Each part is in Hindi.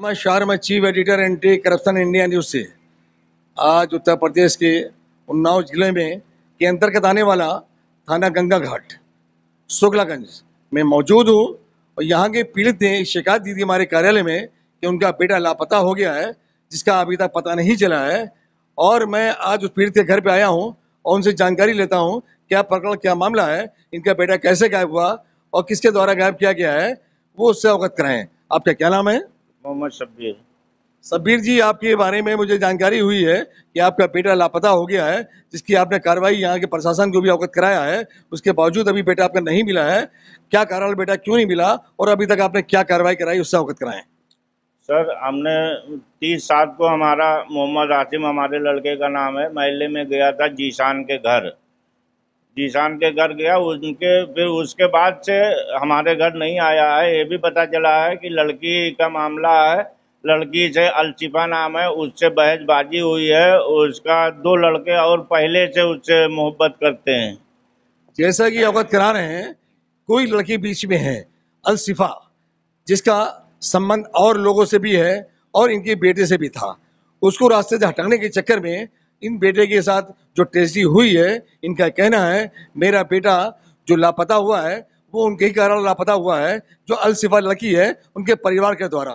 नमस्कार, मैं chief editor anti corruption India news से। आज उत्तर प्रदेश के उन्नाव जिले में के अंतर्गत आने वाला थाना गंगा घाट शुक्लागंज में मौजूद हूँ और यहाँ के पीड़ित ने शिकायत दी थी हमारे कार्यालय में कि उनका बेटा लापता हो गया है, जिसका अभी तक पता नहीं चला है। और मैं आज उस पीड़ित के घर पे आया हूँ और उनसे जानकारी लेता हूँ क्या प्रकरण, क्या मामला है, इनका बेटा कैसे गायब हुआ और किसके द्वारा गायब किया गया है, वो उससे अवगत कराएं। आपका क्या नाम है? मोहम्मद शब्बीर। शब्बीर जी, आपके बारे में मुझे जानकारी हुई है कि आपका बेटा लापता हो गया है, जिसकी आपने कार्रवाई यहाँ के प्रशासन को भी अवगत कराया है। उसके बावजूद अभी बेटा आपका नहीं मिला है। क्या कारण, बेटा क्यों नहीं मिला और अभी तक आपने क्या कार्रवाई कराई, उससे अवगत कराएं। सर, हमने 30/7 को हमारा मोहम्मद आसिम हमारे लड़के का नाम है, महल्ले में गया था जीशान के घर। जीशान के घर गया, उनके फिर उसके बाद से हमारे घर नहीं आया है। ये भी पता चला है कि लड़की का मामला है, लड़की से अलशिफा नाम है, उससे बहसबाजी हुई है। उसका 2 लड़के और पहले से उससे मोहब्बत करते हैं। जैसा कि अवगत करा रहे हैं, कोई लड़की बीच में है अलशिफा, जिसका संबंध और लोगों से भी है और इनके बेटे से भी था। उसको रास्ते से हटाने के चक्कर में इन बेटे के साथ जो ट्रेजेडी हुई है, इनका कहना है मेरा बेटा जो लापता हुआ है वो उनके ही कारण लापता हुआ है, जो अलशिफा लड़की है उनके परिवार के द्वारा।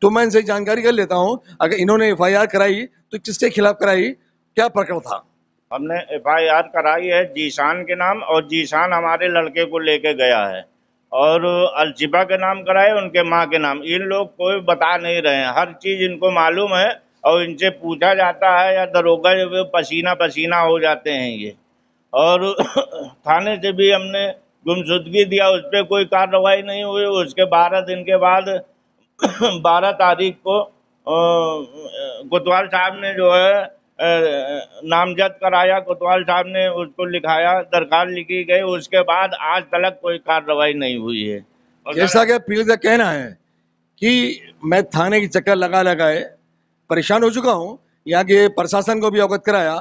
तो मैं इनसे जानकारी कर लेता हूँ, अगर इन्होंने एफआईआर कराई तो किसके खिलाफ कराई, क्या प्रकरण था? हमने एफआईआर कराई है जीशान के नाम, और जीशान हमारे लड़के को लेके गया है। और अलशिफा के नाम कराए, उनके माँ के नाम। इन लोग कोई बता नहीं रहे हैं, हर चीज इनको मालूम है और इनसे पूछा जाता है या दरोगा जो पसीना पसीना हो जाते हैं ये। और थाने से भी हमने गुमशुदगी दिया, उस पर कोई कार्रवाई नहीं हुई। उसके 12 दिन के बाद 12 तारीख को कोतवाल साहब ने जो है नामजद कराया। कोतवाल साहब ने उसको लिखाया, दरखास्त लिखी गई। उसके बाद आज तक कोई कार्रवाई नहीं हुई है। जैसा कि पीड़ित का कहना है कि मैं थाने की चक्कर लगा लगाए परेशान हो चुका हूँ, यहाँ के प्रशासन को भी अवगत कराया,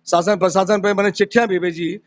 शासन प्रशासन पर मैंने चिट्ठियां भी भेजी,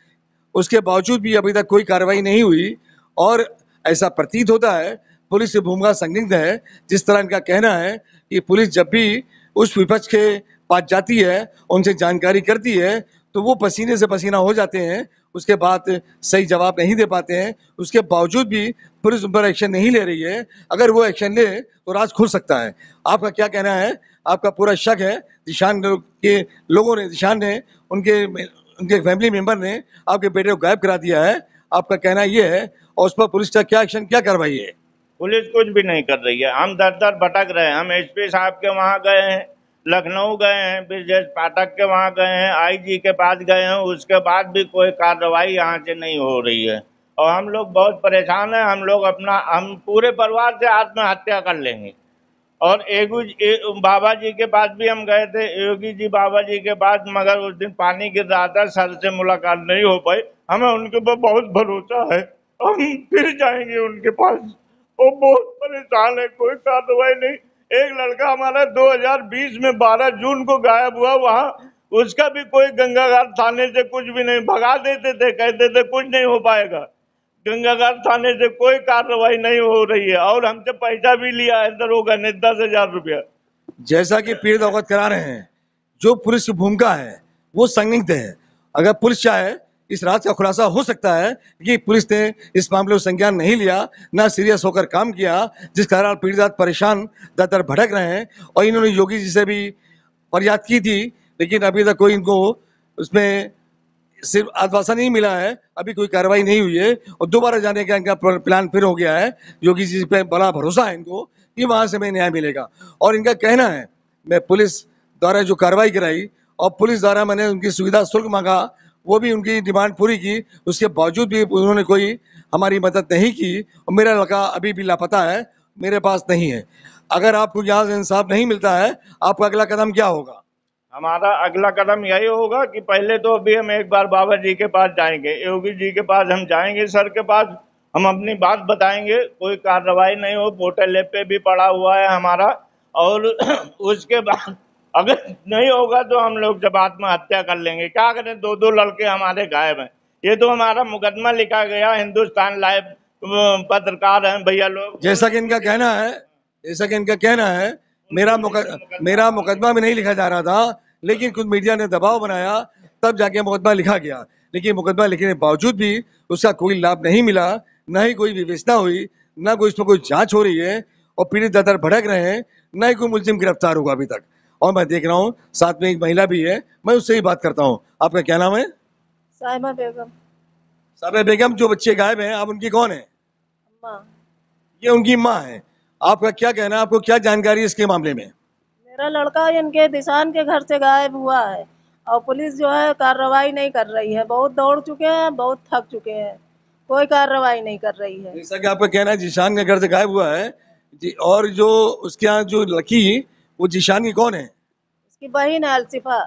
उसके बावजूद भी अभी तक कोई कार्रवाई नहीं हुई। और ऐसा प्रतीत होता है पुलिस की भूमिका संदिग्ध है। जिस तरह इनका कहना है कि पुलिस जब भी उस विपक्ष के पास जाती है, उनसे जानकारी करती है, तो वो पसीने से पसीना हो जाते हैं, उसके बाद सही जवाब नहीं दे पाते हैं। उसके बावजूद भी पुलिस उन पर एक्शन नहीं ले रही है। अगर वो एक्शन ले तो राज खुल सकता है। आपका क्या कहना है? आपका पूरा शक है जिशान के लोगों ने, जिशान ने, उनके फैमिली मेंबर ने आपके बेटे को गायब करा दिया है, आपका कहना ये है। और उस पर पुलिस का क्या एक्शन, क्या कार्रवाई है? पुलिस कुछ भी नहीं कर रही है। हम दर दर भटक रहे हैं। हम एसपी साहब के वहाँ गए हैं, लखनऊ गए हैं, ब्रजेश पाठक के वहाँ गए हैं, आईजी के पास गए हैं। उसके बाद भी कोई कार्रवाई यहाँ से नहीं हो रही है और हम लोग बहुत परेशान हैं। हम पूरे परिवार से आत्महत्या कर लेंगे। और बाबा जी के पास भी हम गए थे, योगी जी बाबा जी के पास, मगर उस दिन पानी गिर रहा था, सर से मुलाकात नहीं हो पाई। हमें उनके ऊपर बहुत भरोसा है, हम फिर जाएंगे उनके पास। वो बहुत परेशान है, कोई कार्रवाई नहीं। एक लड़का हमारा 2020 में 12 जून को गायब हुआ, वहाँ उसका भी कोई गंगा घाट थाने से कुछ भी नहीं, भगा देते थे, कहते थे कुछ नहीं हो पाएगा। गंगा घाट थाने से कोई कार्रवाई नहीं हो रही है और हमसे पैसा भी लिया है दरोगा ने 10,000 रुपया। जैसा कि पीड़ित अवगत करा रहे हैं, जो पुलिस की भूमिका है वो संदिग्ध है। अगर पुलिस चाहे इस राज का खुलासा हो सकता है कि पुलिस ने इस मामले को संज्ञान नहीं लिया, ना सीरियस होकर काम किया, जिस कारण पीड़ित परेशान दर दर भटक रहे हैं। और इन्होंने योगी जी से भी फरियाद की थी, लेकिन अभी तक कोई इनको उसमें सिर्फ आश्वासन ही मिला है, अभी कोई कार्रवाई नहीं हुई है। और दोबारा जाने का इनका प्लान फिर हो गया है। योगी जी पे बड़ा भरोसा है इनको कि वहां से हमें न्याय मिलेगा। और इनका कहना है मैं पुलिस द्वारा जो कार्रवाई कराई और पुलिस द्वारा मैंने उनकी सुविधा शुल्क मांगा, वो भी उनकी डिमांड पूरी की, उसके बावजूद भी उन्होंने कोई हमारी मदद नहीं की और मेरा लड़का अभी भी लापता है, मेरे पास नहीं है। अगर आपको यहाँ से इंसाफ नहीं मिलता है, आपका अगला कदम क्या होगा? हमारा अगला कदम यही होगा कि पहले तो अभी हम एक बार बाबा जी के पास जाएंगे, योगी जी के पास हम जाएंगे, सर के पास हम अपनी बात बताएंगे। कोई कार्रवाई नहीं हो, पोर्टल लैब पे भी पड़ा हुआ है हमारा। और उसके बाद अगर नहीं होगा तो हम लोग जब आत्महत्या कर लेंगे। क्या करें, 2 लड़के हमारे गायब हैं। ये तो हमारा मुकदमा लिखा गया, हिंदुस्तान लाइव पत्रकार हैं भैया लोग। जैसा कि इनका कहना है मेरा मुकदमा भी नहीं लिखा जा रहा था, लेकिन कुछ मीडिया ने दबाव बनाया, तब जाके मुकदमा लिखा गया। लेकिन मुकदमा लिखने के बावजूद भी उसका कोई लाभ नहीं मिला, न ही कोई विवेचना हुई, न कोई इसमें कोई जांच हो रही है, और पीड़ित दर भटक रहे हैं, न ही कोई मुलजिम गिरफ्तार हुआ अभी तक। और मैं देख रहा हूँ साथ में एक महिला भी है, मैं उससे ही बात करता हूँ। आपका क्या नाम है? साहिमा बेगम। साबिया बेगम, जो बच्चे गायब हैं, आप उनकी कौन है? माँ। ये उनकी माँ है। आपका क्या कहना है, आपको क्या जानकारी है इसके मामले में? मेरा लड़का इनके दिशान के घर से गायब हुआ है और पुलिस जो है कार्रवाई नहीं कर रही है। बहुत दौड़ चुके हैं, बहुत थक चुके हैं, कोई कार्रवाई नहीं कर रही है। जैसा कि आपका कहना है जिशान के घर से गायब हुआ है जी, और जो उसके यहाँ जो लड़की, वो जिशान की कौन है? उसकी बहन है अलसिफा।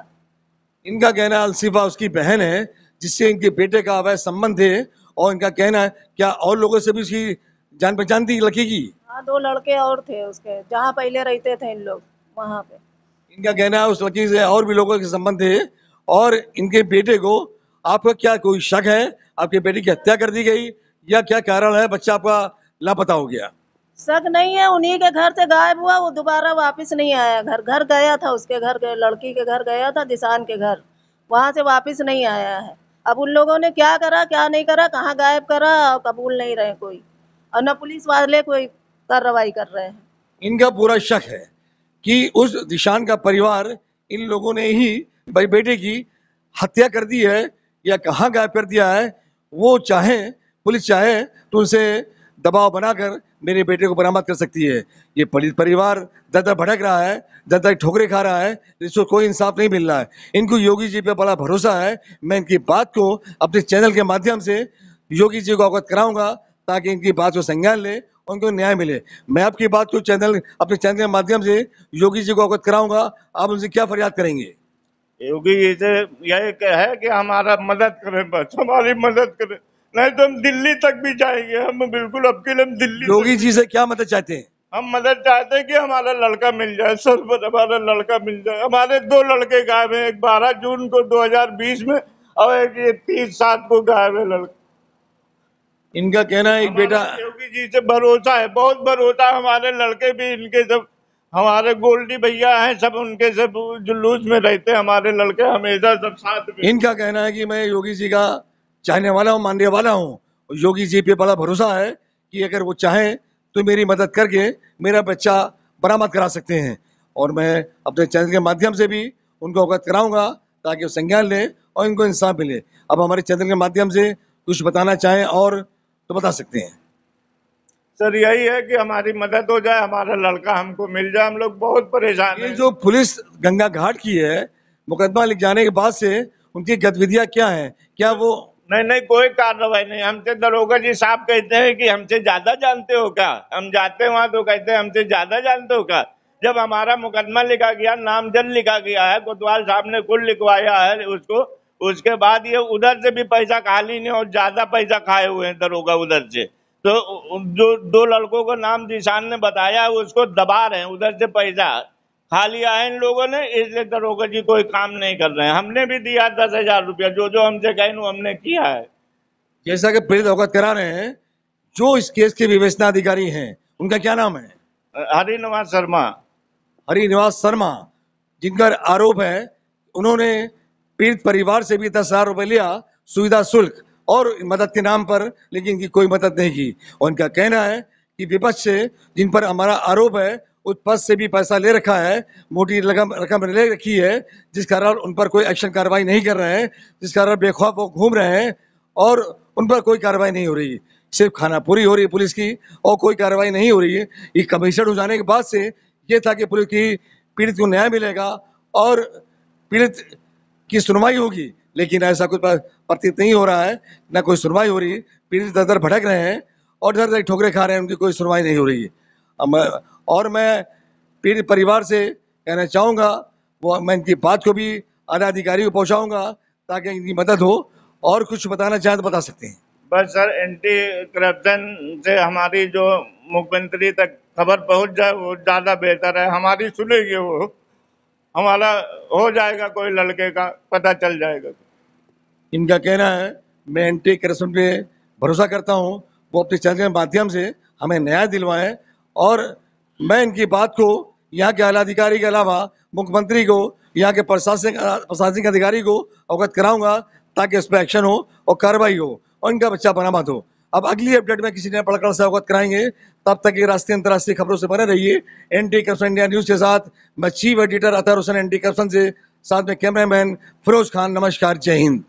इनका कहना है अलसिफा उसकी बहन है, जिससे इनके बेटे का अवैध संबंध है। और इनका कहना है क्या और लोगों से भी उसकी जान पहचान थी लड़की की? हाँ, 2 लड़के और थे उसके, जहाँ पहले रहते थे इन लोग, वहाँ पे। इनका कहना है उस लड़की से और भी लोगों के संबंध है। और इनके बेटे को, आपका क्या कोई शक है आपके बेटे की हत्या कर दी गई, या क्या कारण है बच्चा आपका लापता हो गया? शक नहीं है, उन्हीं के घर से गायब हुआ, वो दोबारा वापस नहीं आया। घर गया था, उसके घर गए, लड़की के घर गया था, दिशान के घर, वहां से वापस नहीं आया है। अब उन लोगों ने क्या करा क्या नहीं करा, कहाँ गायब करा, और कबूल नहीं रहे कोई, और न पुलिस वाले कोई कार्रवाई कर रहे हैं। इनका पूरा शक है कि उस दिशान का परिवार, इन लोगों ने ही भाई बेटे की हत्या कर दी है, या कहाँ गायब कर दिया है। वो चाहे, पुलिस चाहे तो उनसे दबाव बनाकर मेरे बेटे को बरामद कर सकती है। ये परिवार दर दर भटक रहा है, दर दर ठोकरे खा रहा है, जिसको कोई इंसाफ नहीं मिल रहा है। इनको योगी जी पे बड़ा भरोसा है। मैं इनकी बात को अपने चैनल के माध्यम से योगी जी को अवगत कराऊंगा, ताकि इनकी बात को संज्ञान ले, उनको न्याय मिले। मैं आपकी बात को अपने चैनल के माध्यम से योगी जी को अवगत कराऊंगा। आप उनसे क्या फरियाद करेंगे? योगी जी से यही है कि हमारा मदद करें, बस हमारी मदद करें, नहीं तो हम दिल्ली तक भी जाएंगे। हम बिल्कुल अब के लिए हम दिल्ली योगी जी से क्या मदद चाहते हैं? हम मदद चाहते हैं कि हमारा लड़का मिल जाए सर, पर हमारा लड़का मिल जाए। हमारे 2 लड़के गायब हैं, एक 12 जून को 2020 में, और एक ये 30/7 को गायब है लड़का। इनका कहना है एक बेटा, योगी जी से भरोसा है, बहुत भरोसा। हमारे लड़के भी इनके सब, हमारे गोल्डी भैया हैं सब, उनके सब जुलूस में रहते हैं हमारे लड़के, हमेशा सब साथ में। इनका कहना है कि मैं योगी जी का चाहने वाला हूँ, मानने वाला हूँ। योगी जी पे बड़ा भरोसा है कि अगर वो चाहें तो मेरी मदद करके मेरा बच्चा बरामद करा सकते हैं। और मैं अपने चैनल के माध्यम से भी उनको अवगत कराऊंगा, ताकि वो संज्ञान लें और इनको इंसाफ मिले। अब हमारे चैनल के माध्यम से कुछ बताना चाहें और तो बता सकते हैं। सर यही है कि हमारी मदद हो जाए, हमारा लड़का हमको मिल जाए। हम लोग बहुत परेशान ये हैं। जो पुलिस गंगा घाट की है, मुकदमा लिख जाने के बाद से उनकी गतिविधियां क्या हैं? क्या वो नहीं, कोई कार्रवाई नहीं। हमसे दरोगा जी साहब कहते हैं कि हमसे ज्यादा जानते हो क्या। हम जाते हैं वहां तो कहते हैं हमसे ज्यादा जानते हो क्या। जब हमारा मुकदमा लिखा गया, नामजद लिखा गया है, कोतवाल साहब ने खुद लिखवाया है उसको, उसके बाद ये उधर से भी पैसा खाली नहीं और ज्यादा पैसा खाए हुए हैं दरोगा उधर से। तो जो 2 लड़कों को नाम दिशान ने बताया है, उसको दबा रहे हैं, उधर से पैसा खा लिया है इन लोगों ने, इसलिए दरोगा जी कोई काम नहीं कर रहे हैं। हमने भी दिया 10,000 रुपया, जो हमसे कहे वो हमने किया है। जैसा कि पीड़ित अवगत करा रहे हैं, जो इस केस के विवेचना अधिकारी हैं, उनका क्या नाम है? हरिनिवास शर्मा। हरिनिवास शर्मा, जिनका आरोप है उन्होंने पीड़ित परिवार से भी 10,000 रुपए लिया सुविधा शुल्क और मदद के नाम पर, लेकिन इनकी कोई मदद नहीं की। और इनका कहना है कि विपक्ष से, जिन पर हमारा आरोप है, उस पद से भी पैसा ले रखा है, मोटी रकम ले रखी है, जिस कारण उन पर कोई एक्शन कार्रवाई नहीं कर रहे हैं, जिस कारण बेखौफ वो घूम रहे हैं और उन पर कोई कार्रवाई नहीं हो रही। सिर्फ खानापुरी हो रही है पुलिस की और कोई कार्रवाई नहीं हो रही है। ये कमिश्नर हो जाने के बाद से ये था कि पुलिस की पीड़ित को न्याय मिलेगा और पीड़ित की सुनवाई होगी, लेकिन ऐसा कुछ प्रतीत नहीं हो रहा है। न कोई सुनवाई हो रही, पीड़ित दर दर भटक रहे हैं और दर दर ठोकरे खा रहे हैं, उनकी कोई सुनवाई नहीं हो रही है। मैं पीड़ित परिवार से कहना चाहूँगा, वो मैं इनकी बात को भी आला अधिकारी को पहुँचाऊँगा, ताकि इनकी मदद हो। और कुछ बताना चाहें तो बता सकते हैं। बस सर, एंटी करप्शन से हमारी जो मुख्यमंत्री तक खबर पहुंच जाए वो ज्यादा बेहतर है। हमारी सुनेंगे वो, हमारा हो जाएगा, कोई लड़के का पता चल जाएगा। इनका कहना है मैं एंटी करप्शन पे भरोसा करता हूँ, वो अपने चैनल के माध्यम से हमें न्याय दिलवाएं। और मैं इनकी बात को यहाँ के आला अधिकारी के अलावा मुख्यमंत्री को, यहाँ के प्रशासनिक अधिकारी को अवगत कराऊंगा ताकि इस पर एक्शन हो और कार्रवाई हो और इनका बच्चा बरामद हो। अब अगली अपडेट में किसी नए प्रकरण से अवगत कराएंगे। तब तक ये राष्ट्रीय अंतर्राष्ट्रीय खबरों से बने रहिए एंटी करप्शन इंडिया न्यूज के साथ। मैं chief editor Athar Hussain anti corruption से, साथ में कैमरामैन फिरोज खान। नमस्कार, जय हिंद।